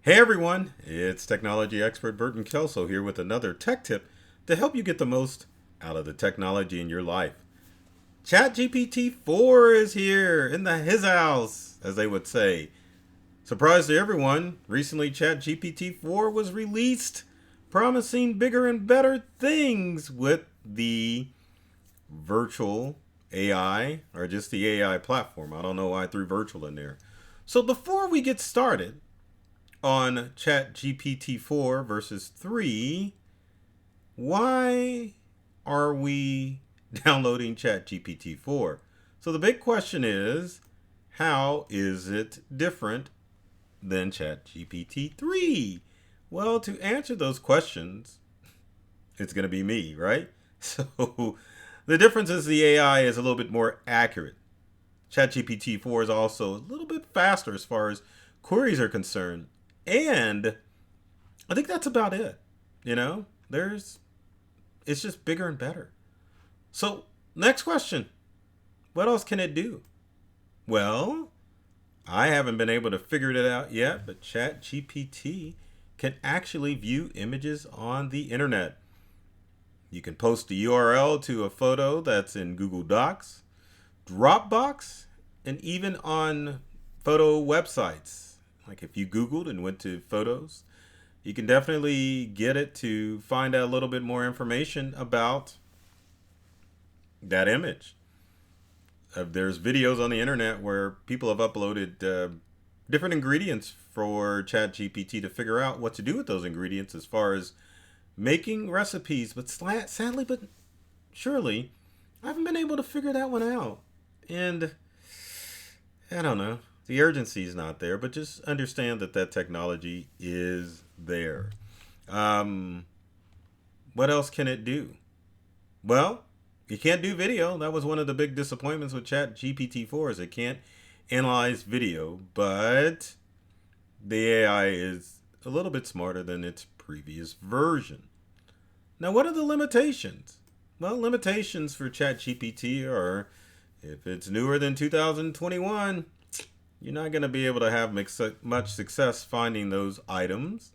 Hey everyone, it's technology expert Burton Kelso here with another tech tip to help you get the most out of the technology in your life. ChatGPT 4 is here in his house, as they would say. Surprise to everyone, recently ChatGPT 4 was released, promising bigger and better things with the virtual AI, or just the AI platform. I don't know why I threw virtual in there. So before we get started, on ChatGPT 4 versus 3, why are we downloading ChatGPT 4? So the big question is, how is it different than ChatGPT 3? Well, to answer those questions, it's going to be me, right? So the difference is the AI is a little bit more accurate. ChatGPT 4 is also a little bit faster as far as queries are concerned. And I think that's about it. It's just bigger and better. So, next question. What else can it do? Well, I haven't been able to figure it out yet, but ChatGPT can actually view images on the internet. You can post the URL to a photo that's in Google Docs, Dropbox, and even on photo websites. Like if you Googled and went to photos, you can definitely get it to find out a little bit more information about that image. There's videos on the internet where people have uploaded different ingredients for ChatGPT to figure out what to do with those ingredients as far as making recipes. But sadly, but surely, I haven't been able to figure that one out. And I don't know. The urgency is not there, but just understand that technology is there. What else can it do? Well, you can't do video. That was one of the big disappointments with ChatGPT 4 is it can't analyze video, but the AI is a little bit smarter than its previous version. Now, what are the limitations? Well, limitations for ChatGPT are if it's newer than 2021, you're not going to be able to have much success finding those items.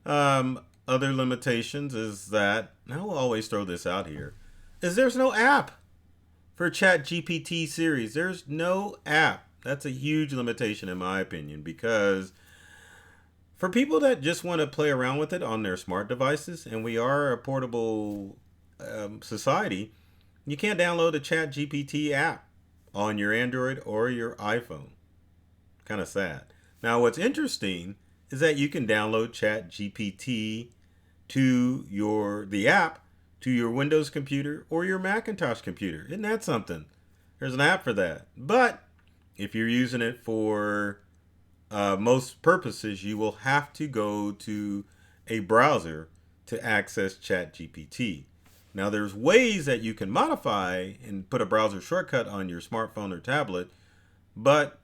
Other limitations is that, I will always throw this out here, is there's no app for ChatGPT series. There's no app. That's a huge limitation in my opinion, because for people that just want to play around with it on their smart devices, and we are a portable society, you can't download a ChatGPT app on your Android or your iPhone. Kind of sad. Now, what's interesting is that you can download ChatGPT to the app to your Windows computer or your Macintosh computer. Isn't that something? There's an app for that. But if you're using it for most purposes, you will have to go to a browser to access ChatGPT. Now, there's ways that you can modify and put a browser shortcut on your smartphone or tablet, but,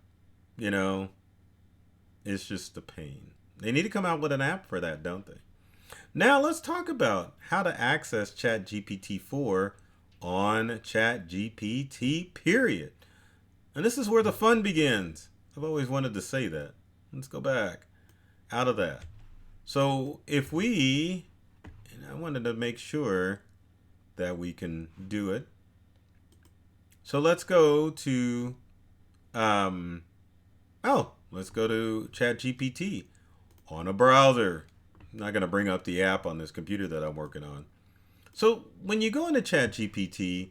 it's just a pain. They need to come out with an app for that, don't they? Now, let's talk about how to access ChatGPT 4 on ChatGPT, period. And this is where the fun begins. I've always wanted to say that. Let's go back out of that. So if and I wanted to make sure that we can do it. So let's go to, let's go to ChatGPT on a browser. I'm not going to bring up the app on this computer that I'm working on. So when you go into ChatGPT,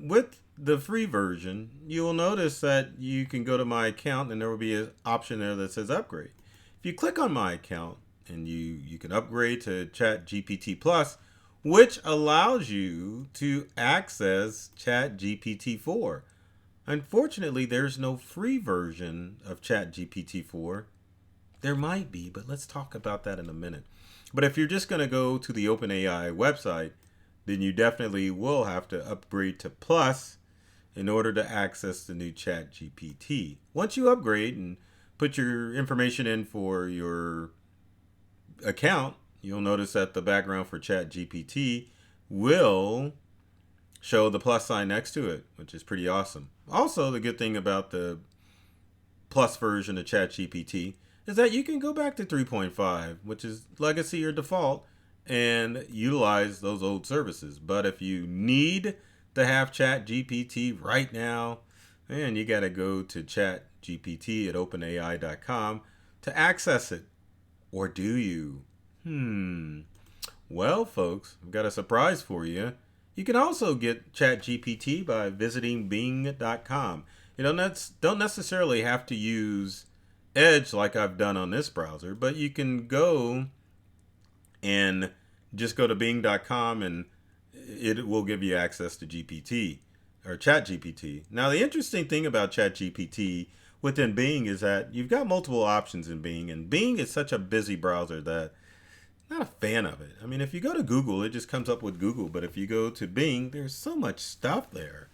with the free version, you will notice that you can go to my account and there will be an option there that says upgrade. If you click on my account and you can upgrade to ChatGPT Plus, which allows you to access ChatGPT 4. Unfortunately, there's no free version of ChatGPT 4. There might be, but let's talk about that in a minute. But if you're just going to go to the OpenAI website, then you definitely will have to upgrade to Plus in order to access the new ChatGPT. Once you upgrade and put your information in for your account, you'll notice that the background for ChatGPT will show the plus sign next to it, which is pretty awesome. Also, the good thing about the Plus version of ChatGPT is that you can go back to 3.5, which is legacy or default, and utilize those old services. But if you need to have Chat GPT right now, man, you got to go to Chat GPT at openai.com to access it. Or do you? Well, folks, I've got a surprise for you. You can also get ChatGPT by visiting Bing.com. You don't necessarily have to use Edge like I've done on this browser, but you can go and just go to Bing.com and it will give you access to GPT or ChatGPT. Now, the interesting thing about ChatGPT within Bing is that you've got multiple options in Bing, and Bing is such a busy browser that I'm not a fan of it. I mean, if you go to Google, it just comes up with Google, but if you go to Bing, there's so much stuff there.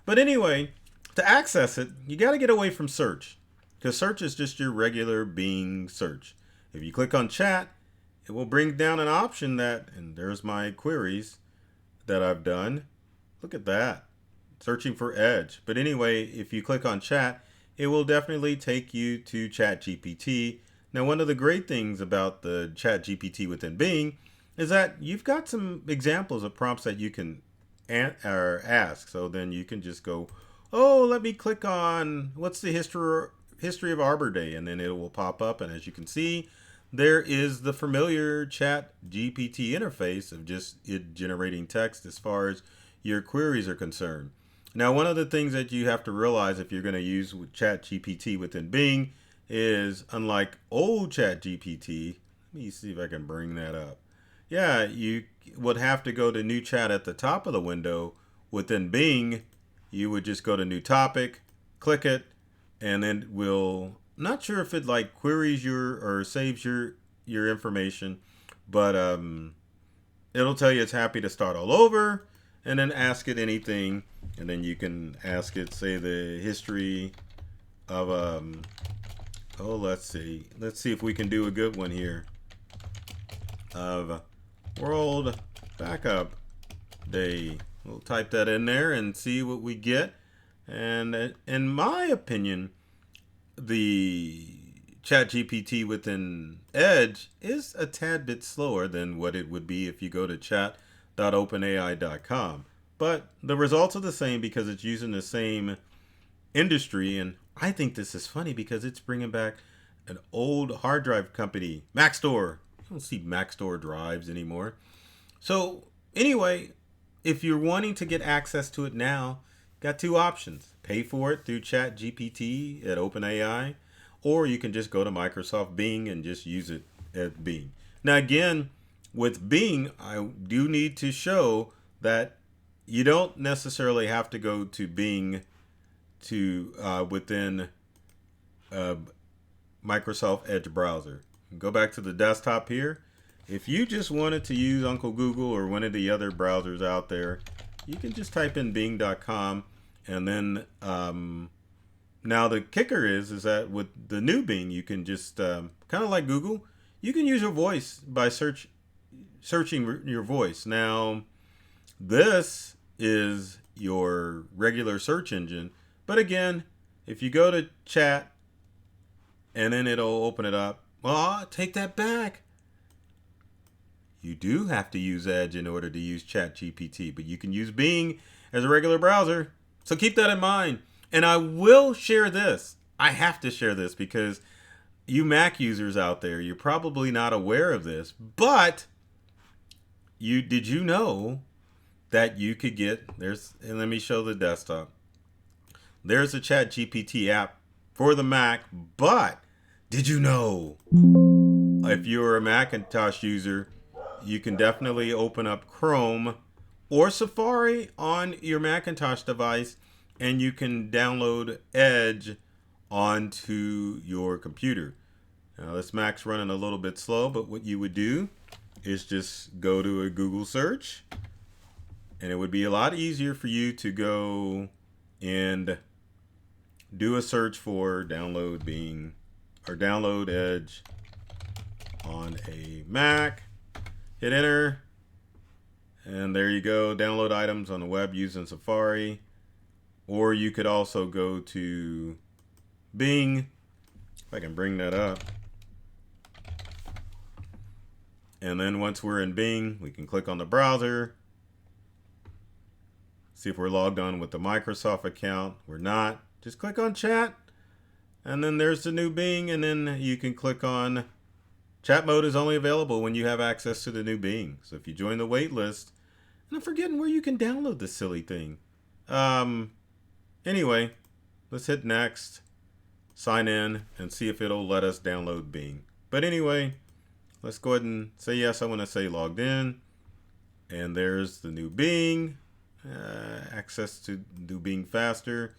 But anyway, to access it, you got to get away from search, because search is just your regular Bing search. If you click on chat, it will bring down an option that, and there's my queries that I've done. Look at that, searching for Edge. But anyway, if you click on chat, it will definitely take you to ChatGPT. Now, one of the great things about the ChatGPT within Bing is that you've got some examples of prompts that you can ask. So then you can just go, oh, let me click on what's the history of Arbor Day, and then it will pop up. And as you can see, there is the familiar ChatGPT interface of just it generating text as far as your queries are concerned. Now, one of the things that you have to realize if you're going to use ChatGPT within Bing is, unlike old ChatGPT, let me see if I can bring that up. Yeah, you would have to go to new chat at the top of the window. Within Bing, you would just go to new topic, click it, and then it will, not sure if it like queries your or saves your information, but it'll tell you it's happy to start all over, and then ask it anything, and then you can ask it, say, the history of oh, let's see if we can do a good one here, of World Backup Day. We'll type that in there and see what we get. And in my opinion, the ChatGPT within Edge is a tad bit slower than what it would be if you go to chat.openai.com. But the results are the same because it's using the same industry. And I think this is funny because it's bringing back an old hard drive company, Maxtor. You don't see Maxtor drives anymore. So anyway, if you're wanting to get access to it now, got two options. Pay for it through ChatGPT at OpenAI, or you can just go to Microsoft Bing and just use it at Bing. Now again, with Bing, I do need to show that you don't necessarily have to go to Bing to within Microsoft Edge browser. Go back to the desktop here. If you just wanted to use Uncle Google or one of the other browsers out there, you can just type in Bing.com, and then now the kicker is that with the new Bing, you can just kind of like Google, you can use your voice by searching your voice. Now, this is your regular search engine, but again, if you go to chat and then it'll open it up, well, I'll take that back. You do have to use Edge in order to use ChatGPT, but you can use Bing as a regular browser. So keep that in mind. And I will share this. I have to share this because you Mac users out there, you're probably not aware of this, but did you know that you could get, and let me show the desktop. There's a ChatGPT app for the Mac, but did you know if you're a Macintosh user, you can definitely open up Chrome or Safari on your Macintosh device, and you can download Edge onto your computer. Now, this Mac's running a little bit slow, but what you would do is just go to a Google search, and it would be a lot easier for you to go and do a search for download Bing or download Edge on a Mac. Hit enter, and there you go. Download items on the web using Safari, or you could also go to Bing. If I can bring that up, And then once we're in Bing, we can click on the browser. See if we're logged on with the Microsoft account. We're not. Just click on chat. And then there's the new Bing. And then you can click on chat mode is only available when you have access to the new Bing. So if you join the wait list, and I'm forgetting where you can download this silly thing. Anyway, let's hit next, sign in, and see if it'll let us download Bing. But anyway, let's go ahead and say yes. I want to say logged in. And there's the new Bing. Access to new Bing faster.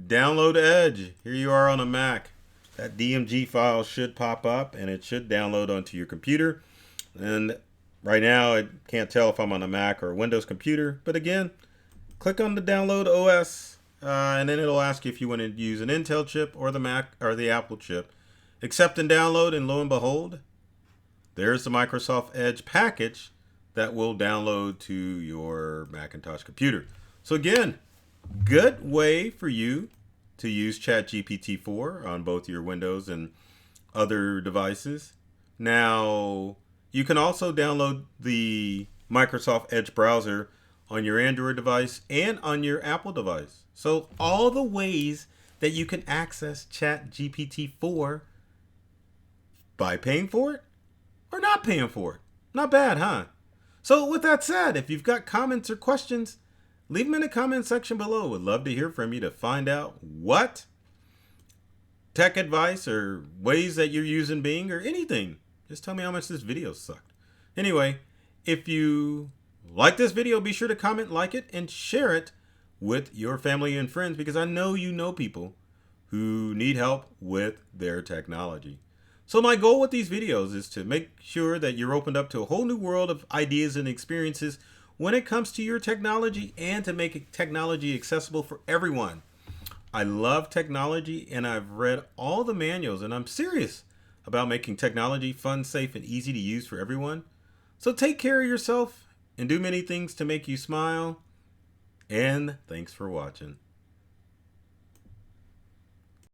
Download Edge. Here you are on a Mac. That DMG file should pop up and it should download onto your computer. And right now I can't tell if I'm on a Mac or a Windows computer. But again, click on the download OS and then it'll ask you if you want to use an Intel chip or the Mac or the Apple chip. Accept and download, and lo and behold, there's the Microsoft Edge package that will download to your Macintosh computer. So again, good way for you to use Chat GPT 4 on both your Windows and other devices. Now, you can also download the Microsoft Edge browser on your Android device and on your Apple device. So all the ways that you can access Chat GPT 4 by paying for it or not paying for it. Not bad, huh? So with that said, if you've got comments or questions, leave them in the comment section below. Would love to hear from you to find out what tech advice or ways that you're using Bing or anything. Just tell me how much this video sucked. Anyway, if you like this video, be sure to comment, like it, and share it with your family and friends because I know you know people who need help with their technology. So my goal with these videos is to make sure that you're opened up to a whole new world of ideas and experiences when it comes to your technology and to make technology accessible for everyone. I love technology and I've read all the manuals and I'm serious about making technology fun, safe, and easy to use for everyone. So take care of yourself and do many things to make you smile. And thanks for watching.